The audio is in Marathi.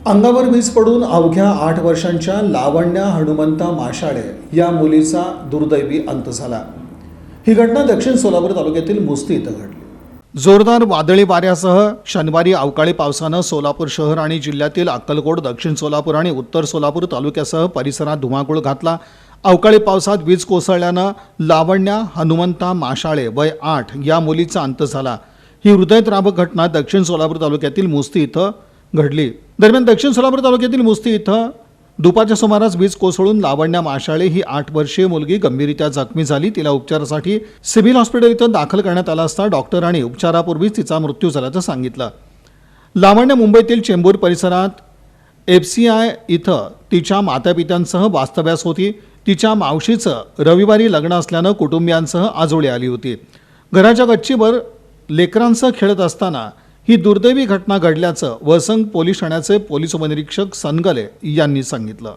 अंगावर वीज पडून अवघ्या 8 वर्षांच्या लावण्या हनुमंता माशाळे या मुलीचा दुर्दैवी अंत झाला। ही घटना दक्षिण सोलापूर तालुक्यातील मुस्ती इथं घडली। जोरदार वादळी वाऱ्यासह शनिवारी अवकाळी पावसानं सोलापूर शहर आणि जिल्ह्यातील अक्कलकोट, दक्षिण सोलापूर आणि उत्तर सोलापूर तालुक्यासह परिसरात धुमाकूळ घातला। अवकाळी पावसात वीज कोसळल्यानं लावण्या हनुमंता माशाळे वय 8 या मुलीचा अंत झाला। ही हृदयद्रावक घटना दक्षिण सोलापूर तालुक्यातील मुस्ती इथं घडली। दरम्यान दक्षिण सोलापूर तालुक्यातील मुस्ती इथं दुपारच्या सुमारास वीज कोसळून लावण्या माशाळे ही 8 वर्षीय मुलगी गंभीररीत्या जखमी झाली। तिला उपचारासाठी सिव्हिल हॉस्पिटल इथं दाखल करण्यात आलं असता डॉक्टरांनी उपचारापूर्वीच तिचा मृत्यू झाल्याचं सांगितलं। लावण्या मुंबईतील चेंबूर परिसरात FCI इथं तिच्या मातापित्यांसह वास्तव्यास होती। तिच्या मावशीचं रविवारी लग्न असल्यानं कुटुंबियांसह आजोळी आली होती। घराच्या गच्चीवर लेकरांसह खेळत असताना ही दुर्दैवी घटना घडल्याचं वसंग पोलीस ठाण्याचे पोलीस उपनिरीक्षक सनगले यांनी सांगितलं।